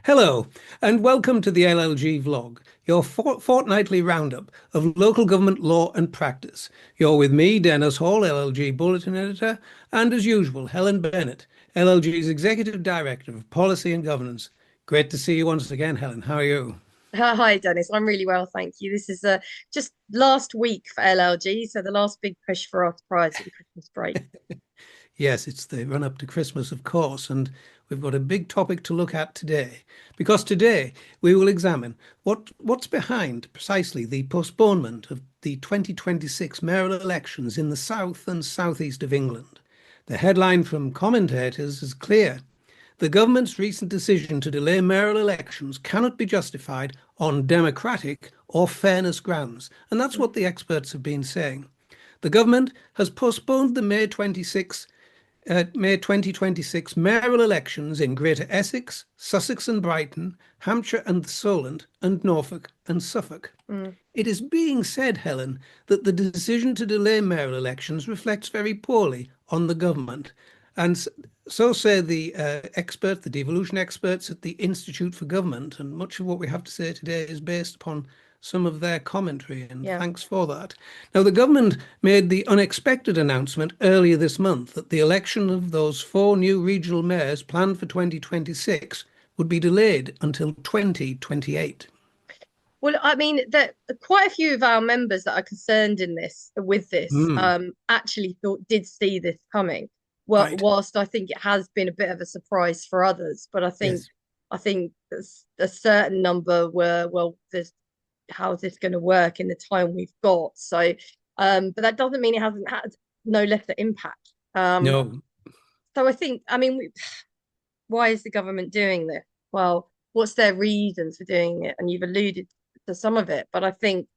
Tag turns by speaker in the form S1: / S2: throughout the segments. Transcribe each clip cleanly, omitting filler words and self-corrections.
S1: Hello, and welcome to the LLG vlog, your fortnightly roundup of local government law and practice. You're with me, Dennis Hall, LLG Bulletin Editor, and as usual, Helen Bennett, LLG's Executive Director of Policy and Governance. Great to see you once again, Helen. How are you?
S2: Hi, Dennis. I'm really well, thank you. This is just last week for LLG, so the last big push for us prior to the Christmas break.
S1: Yes, it's the run up to Christmas, of course, and we've got a big topic to look at today. Because today we will examine what's behind precisely the postponement of the 2026 mayoral elections in the south and southeast of England. The headline from commentators is clear. The government's recent decision to delay mayoral elections cannot be justified on democratic or fairness grounds, and that's what the experts have been saying. The government has postponed the May 2026 mayoral elections in Greater Essex, Sussex and Brighton, Hampshire and Solent, and Norfolk and Suffolk.
S2: Mm.
S1: It is being said, Helen, that the decision to delay mayoral elections reflects very poorly on the government. And so say the the devolution experts at the Institute for Government. And much of what we have to say today is based upon some of their commentary, and
S2: Yeah.
S1: thanks for that. Now, the government made the unexpected announcement earlier this month that the election of those four new regional mayors planned for 2026 would be delayed until 2028.
S2: Well, I mean, that quite a few of our members that are concerned in this with this
S1: Hmm,
S2: actually did see this coming. Well,
S1: right.
S2: whilst I think it has been a bit of a surprise for others, but
S1: Yes.
S2: I think there's a certain number were, well, this how's this going to work in the time we've got? So, but that doesn't mean it hasn't had no lesser impact.
S1: No.
S2: So I think, I mean, why is the government doing this? Well, what's their reasons for doing it? And you've alluded to some of it, but I think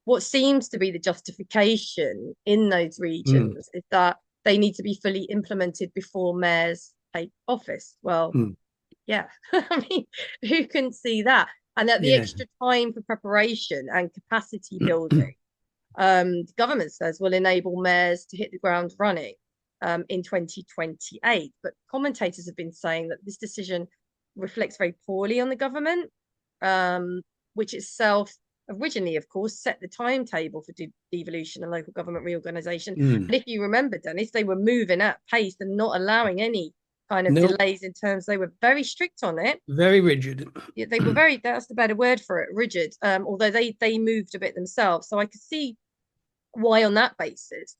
S2: what seems to be the justification in those
S1: Hmm,
S2: regions is that they need to be fully implemented before mayors take office. Well,
S1: hmm.
S2: yeah, I mean, who can see that? And that the
S1: Yeah.
S2: extra time for preparation and capacity building, the government says will enable mayors to hit the ground running in 2028. But commentators have been saying that this decision reflects very poorly on the government, which itself originally, of course, set the timetable for devolution and local government reorganisation.
S1: Hmm.
S2: And if you remember, Dennis, they were moving at pace and not allowing any kind of
S1: No,
S2: delays in terms they were very strict on it.
S1: very rigid.
S2: Yeah, they were very, that's the better word for it, rigid, although they moved a bit themselves. So I could see why on that basis.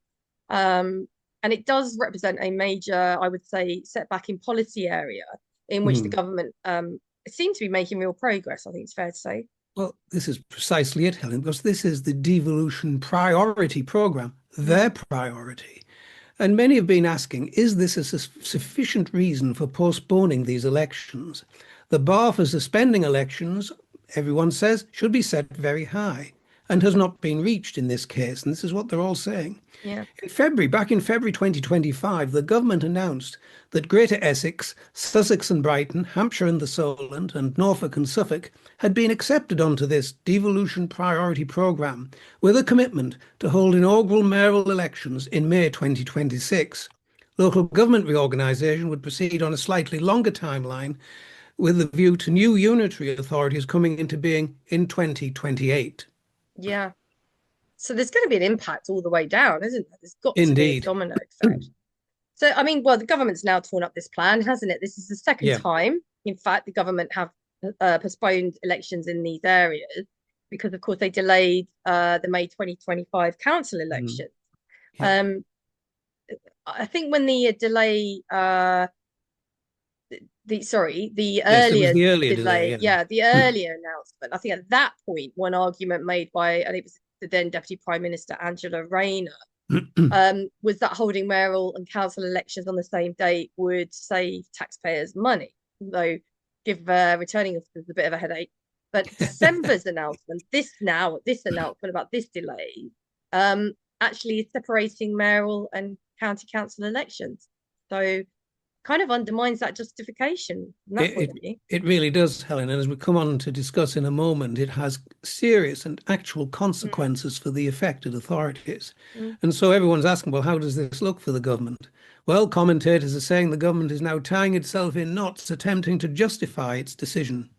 S2: Um, and it does represent a major, I would say, setback in policy area in which the
S1: Hmm.
S2: government seems to be making real progress, I think it's fair to say.
S1: Well, this is precisely it, Helen, because this is the devolution priority program, their
S2: Mm.
S1: priority. And many have been asking, is this a sufficient reason for postponing these elections? The bar for suspending elections, everyone says, should be set very high and has not been reached in this case. And this is what they're all saying.
S2: Yeah.
S1: Back in February 2025, the government announced that Greater Essex, Sussex and Brighton, Hampshire and the Solent, and Norfolk and Suffolk had been accepted onto this devolution priority programme with a commitment to hold inaugural mayoral elections in May 2026. Local government reorganisation would proceed on a slightly longer timeline with a view to new unitary authorities coming into being in 2028.
S2: Yeah. So there's going to be an impact all the way down, isn't there? There's got to be a
S1: Indeed.
S2: domino effect. So, I mean, well, the government's now torn up this plan, hasn't it? This is the second
S1: Yeah.
S2: time, in fact, the government have postponed elections in these areas because, of course, they delayed the May 2025 council
S1: Mm.
S2: election.
S1: Yeah.
S2: Um, I think when the delay, the
S1: Yes, there was
S2: earlier
S1: the earlier delay.
S2: delay,
S1: Yeah.
S2: yeah, the earlier announcement, I think at that point, one argument made by, and it was the then Deputy Prime Minister Angela Rayner, was that holding mayoral and council elections on the same date would save taxpayers money, though give returning officers a bit of a headache. But December's announcement, this announcement about this delay, actually is separating mayoral and county council elections. So kind of undermines that justification from that
S1: It,
S2: point
S1: it
S2: of view.
S1: it really does, Helen. And as we come on to discuss in a moment, it has serious and actual
S2: Mm,
S1: consequences for the affected authorities.
S2: mm.
S1: And so everyone's asking, well, how does this look for the government? Well, commentators are saying the government is now tying itself in knots, attempting to justify its decision.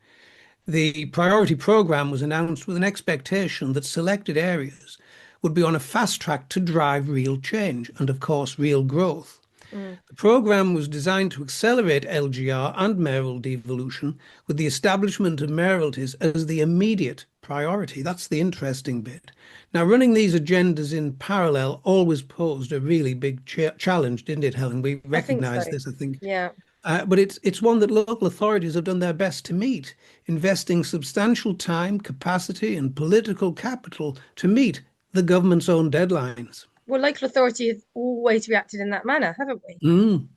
S1: The priority programme was announced with an expectation that selected areas would be on a fast track to drive real change and, of course, real growth.
S2: Mm.
S1: The programme was designed to accelerate LGR and mayoral devolution with the establishment of mayoralties as the immediate priority. That's the interesting bit. Now, running these agendas in parallel always posed a really big challenge, didn't it, Helen? We
S2: I think so.
S1: recognise this, I think.
S2: Yeah.
S1: But it's one that local authorities have done their best to meet, investing substantial time, capacity, and political capital to meet the government's own deadlines.
S2: Well, local authority have always reacted in that manner, haven't we?
S1: Mm,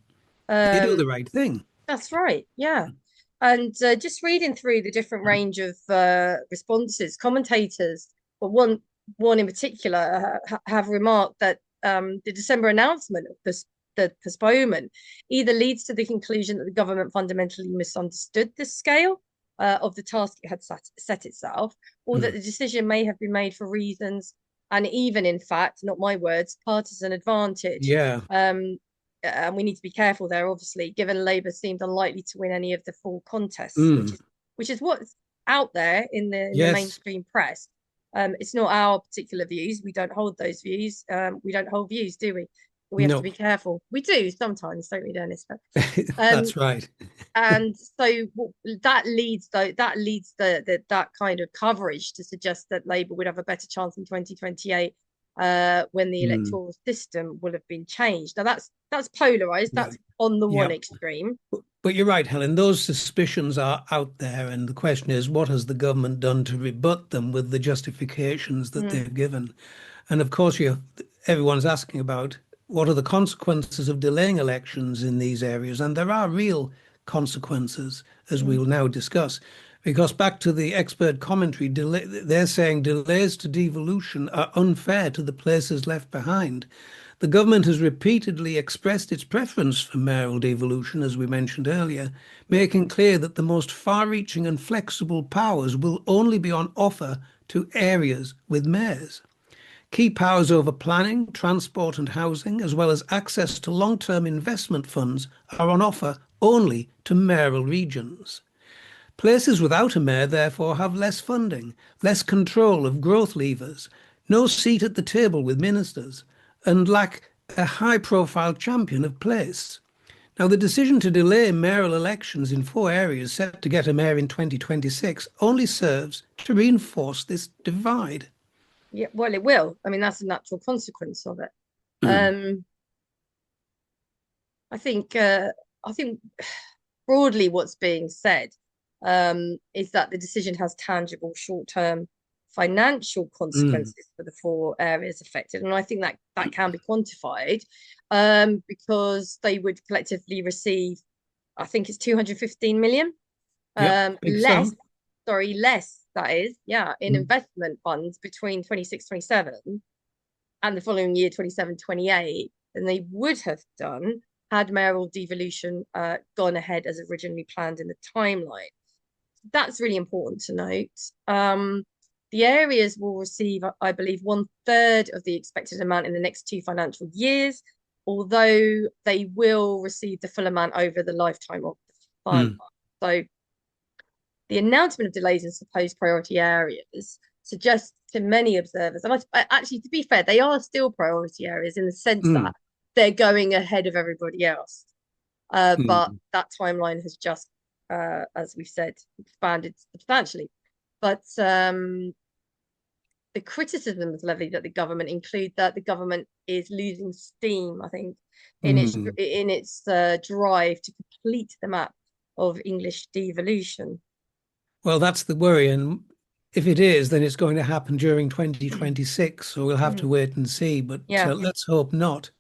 S1: they do
S2: Um,
S1: the right thing.
S2: that's right. Yeah. And just reading through the different range of responses, commentators, but one in particular have remarked that the December announcement of the postponement either leads to the conclusion that the government fundamentally misunderstood the scale of the task it had set itself, or that
S1: Mm,
S2: the decision may have been made for reasons, and even in fact, not my words, partisan advantage.
S1: yeah.
S2: And we need to be careful there, obviously, given Labour seemed unlikely to win any of the full contests,
S1: Mm,
S2: which is what's out there in the
S1: yes.
S2: mainstream press. It's not our particular views. We don't hold those views. We don't hold views, do we? We have to
S1: No,
S2: be careful. We do sometimes, don't we, Dennis? But, um,
S1: that's right.
S2: and so that leads that kind of coverage to suggest that Labour would have a better chance in 2028 when the
S1: Mm,
S2: electoral system will have been changed. Now that's polarized.
S1: yeah.
S2: That's on the one
S1: Yeah.
S2: extreme.
S1: But you're right, Helen. Those suspicions are out there, and the question is, what has the government done to rebut them with the justifications that
S2: Mm,
S1: they've given? And of course, everyone's asking about what are the consequences of delaying elections in these areas, and there are real consequences, as
S2: mm.
S1: we'll now discuss. Because back to the expert commentary, they're saying delays to devolution are unfair to the places left behind. The government has repeatedly expressed its preference for mayoral devolution, as we mentioned earlier,
S2: Yeah.
S1: making clear that the most far-reaching and flexible powers will only be on offer to areas with mayors. Key powers over planning, transport and housing, as well as access to long-term investment funds, are on offer only to mayoral regions. Places without a mayor therefore have less funding, less control of growth levers, no seat at the table with ministers, and lack a high-profile champion of place. Now, the decision to delay mayoral elections in 4 areas set to get a mayor in 2026 only serves to reinforce this divide.
S2: Yeah, well, it will. I mean, that's a natural consequence of it. Um, I think broadly what's being said is that the decision has tangible short-term financial
S1: Mm,
S2: consequences for the 4 areas affected, and I think that that can be quantified because they would collectively receive, I think it's 215 million
S1: yep, I think
S2: less,
S1: so.
S2: sorry, less that is, yeah, in
S1: Mm,
S2: investment funds between 26-27 and the following year 27-28 than they would have done had mayoral devolution gone ahead as originally planned in the timeline. That's really important to note. The areas will receive, I believe, 1/3 of the expected amount in the next 2 financial years, although they will receive the full amount over the lifetime of the fund.
S1: mm,
S2: So the announcement of delays in supposed priority areas suggests to many observers, and actually, to be fair, they are still priority areas in the sense that
S1: mm,
S2: they're going ahead of everybody else. But
S1: mm.
S2: that timeline has just, as we've said, expanded substantially. But the criticisms levied at the government include that the government is losing steam, I think,
S1: Mm.
S2: in its drive to complete the map of English devolution.
S1: Well, that's the worry. And if it is, then it's going to happen during 2026. So we'll have to wait and see. But
S2: Yeah.
S1: let's hope not.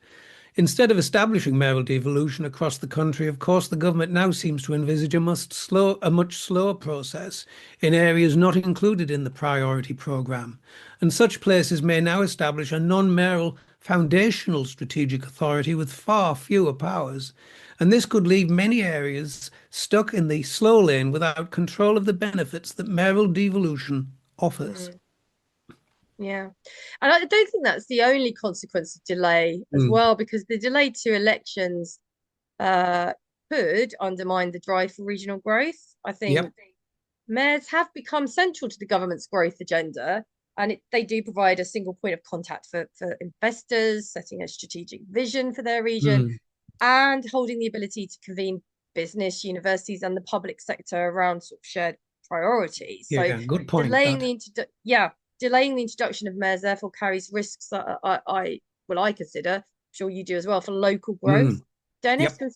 S1: Instead of establishing mayoral devolution across the country, of course, the government now seems to envisage a much slower process in areas not included in the priority programme. And such places may now establish a non-mayoral foundational strategic authority with far fewer powers. And this could leave many areas stuck in the slow lane without control of the benefits that mayoral devolution offers.
S2: Mm, yeah. And I don't think that's the only consequence of delay as
S1: Mm.
S2: well, because the delay to elections uh, could undermine the drive for regional growth. I think
S1: Yep.
S2: mayors have become central to the government's growth agenda, and they do provide a single point of contact for investors, setting a strategic vision for their region,
S1: Mm.
S2: and holding the ability to convene business, universities, and the public sector around sort of shared priorities. So
S1: Yeah, good point.
S2: delaying
S1: That.
S2: the delaying the introduction of mayors therefore carries risks that I consider, I'm sure you do as well, for local growth.
S1: Mm.
S2: Dennis,
S1: Yep.
S2: and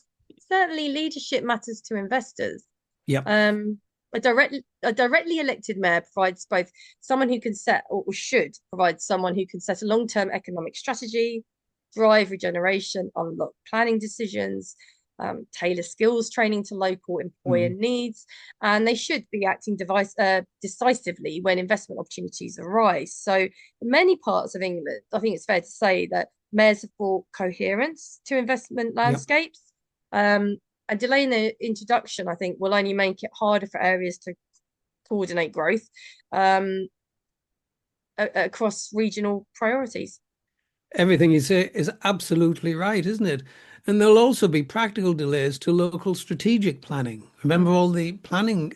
S2: certainly leadership matters to investors.
S1: Yep.
S2: Um, a directly elected mayor provides both someone who can set, or should provide someone who can set a long-term economic strategy, drive regeneration, unlock planning decisions, tailor skills training to local employer
S1: Mm.
S2: needs, and they should be acting decisively when investment opportunities arise. So, in many parts of England, I think it's fair to say that mayors have brought coherence to investment
S1: Yep.
S2: landscapes. Um, and delaying the introduction, I think, will only make it harder for areas to coordinate growth um, across regional priorities.
S1: Everything you say is absolutely right, isn't it? And there'll also be practical delays to local strategic planning. Remember
S2: Mm,
S1: all the planning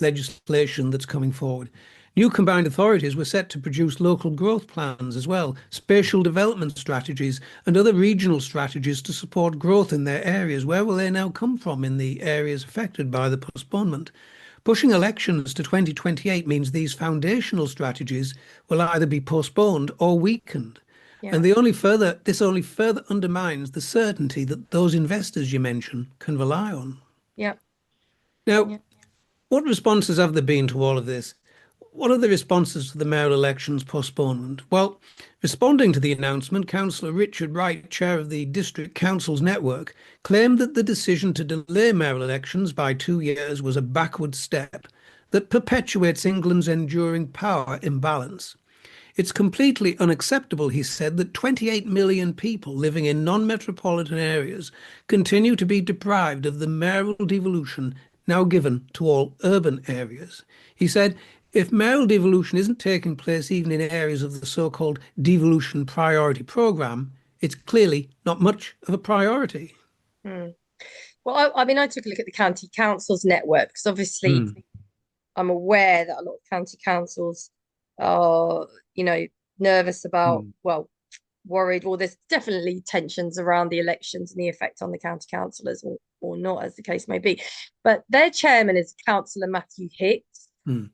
S1: legislation that's coming forward. New combined authorities were set to produce local growth plans as well, spatial development strategies, and other regional strategies to support growth in their areas. Where will they now come from in the areas affected by the postponement? Pushing elections to 2028 means these foundational strategies will either be postponed or weakened. And
S2: yeah,
S1: this only further undermines the certainty that those investors you mentioned can rely on.
S2: yeah,
S1: Now,
S2: yeah.
S1: what responses have there been to all of this? What are the responses to the mayoral elections postponement? Well, responding to the announcement, Councillor Richard Wright, chair of the District Councils Network, claimed that the decision to delay mayoral elections by 2 years was a backward step that perpetuates England's enduring power imbalance. It's completely unacceptable, he said, that 28 million people living in non-metropolitan areas continue to be deprived of the mayoral devolution now given to all urban areas. He said, if mayoral devolution isn't taking place even in areas of the so-called devolution priority programme, it's clearly not much of a priority.
S2: Mm. Well, I mean, I took a look at the county councils network because obviously
S1: Mm,
S2: I'm aware that a lot of county councils are, you know, nervous about,
S1: mm,
S2: well, worried. Well, there's definitely tensions around the elections and the effect on the county councillors, or not, as the case may be. But their chairman is Councillor Matthew Hicks.
S1: mm,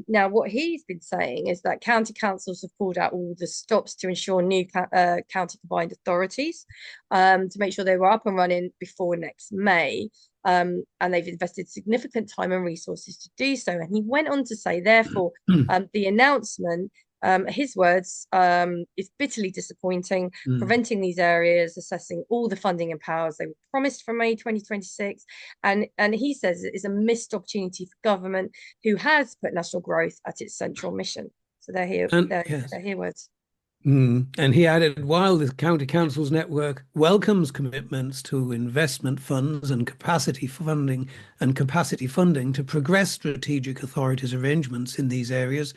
S2: Now, what he's been saying is that county councils have pulled out all the stops to ensure new county combined authorities to make sure they were up and running before next May. And they've invested significant time and resources to do so. And he went on to say, therefore,
S1: mm,
S2: the announcement, his words, is bitterly disappointing,
S1: mm.
S2: preventing these areas assessing all the funding and powers they were promised for May 2026. And he says it is a missed opportunity for government, who has put national growth at its central mission. So they're here,
S1: And
S2: they're,
S1: yes.
S2: they're here words.
S1: And he added, while the County Councils network welcomes commitments to investment funds and capacity funding to progress strategic authorities' arrangements in these areas,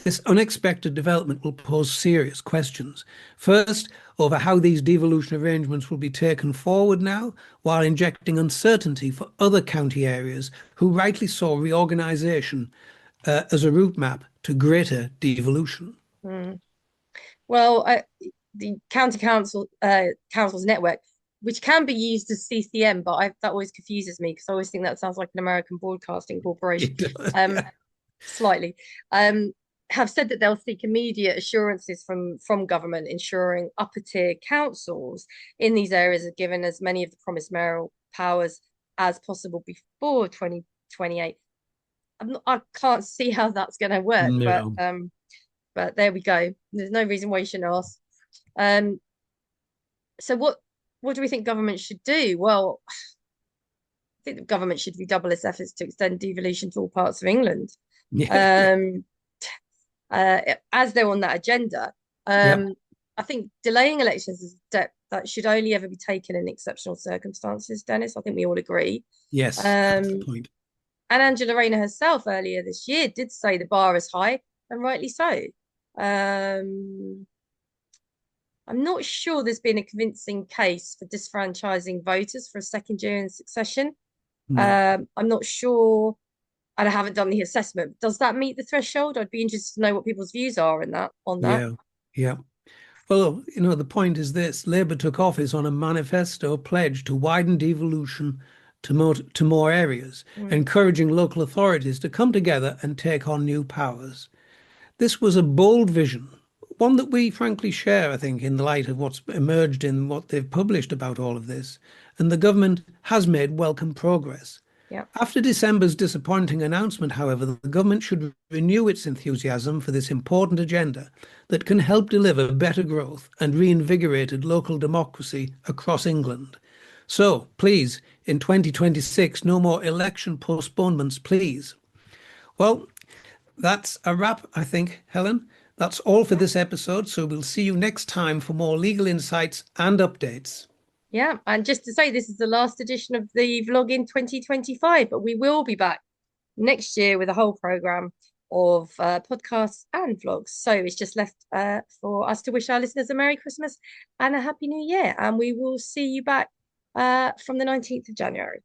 S1: this unexpected development will pose serious questions. First, over how these devolution arrangements will be taken forward now, while injecting uncertainty for other county areas who rightly saw reorganisation as a route map to greater devolution.
S2: Mm. Well, the county councils network, which can be used as CCM, but that always confuses me because I always think that sounds like an American broadcasting corporation.
S1: It does,
S2: Um,
S1: yeah.
S2: Slightly. Um, have said that they'll seek immediate assurances from government, ensuring upper tier councils in these areas are given as many of the promised mayoral powers as possible before 2028. I can't see how that's going to work,
S1: No.
S2: but there we go. There's no reason why you shouldn't ask. Um, so what do we think government should do? Well, I think the government should redouble its efforts to extend devolution to all parts of England.
S1: Yeah, yeah.
S2: Um, as they're on that agenda.
S1: Yep.
S2: Um, I think delaying elections is a step that should only ever be taken in exceptional circumstances, Dennis. I think we all agree.
S1: Yes, that's the
S2: Um,
S1: point.
S2: and Angela Rayner herself earlier this year did say the bar is high, and rightly so. Um, I'm not sure there's been a convincing case for disfranchising voters for a second year in succession.
S1: No.
S2: I'm not sure, and I haven't done the assessment. Does that meet the threshold? I'd be interested to know what people's views are in that on that.
S1: Yeah. Yeah. Well, the point is this: Labour took office on a manifesto pledge to widen devolution to more areas,
S2: Mm,
S1: encouraging local authorities to come together and take on new powers. This was a bold vision, one that we frankly share, I think, in the light of what's emerged in what they've published about all of this. And the government has made welcome progress.
S2: yeah.
S1: After December's disappointing announcement, however, the government should renew its enthusiasm for this important agenda that can help deliver better growth and reinvigorated local democracy across England. So, please, in 2026, no more election postponements, please. Well, that's a wrap, I think, Helen. That's all for
S2: Yeah.
S1: this episode. So we'll see you next time for more legal insights and updates.
S2: Yeah, and just to say, this is the last edition of the vlog in 2025, but we will be back next year with a whole program of podcasts and vlogs. So it's just left for us to wish our listeners a Merry Christmas and a Happy New Year. And we will see you back from the 19th of January.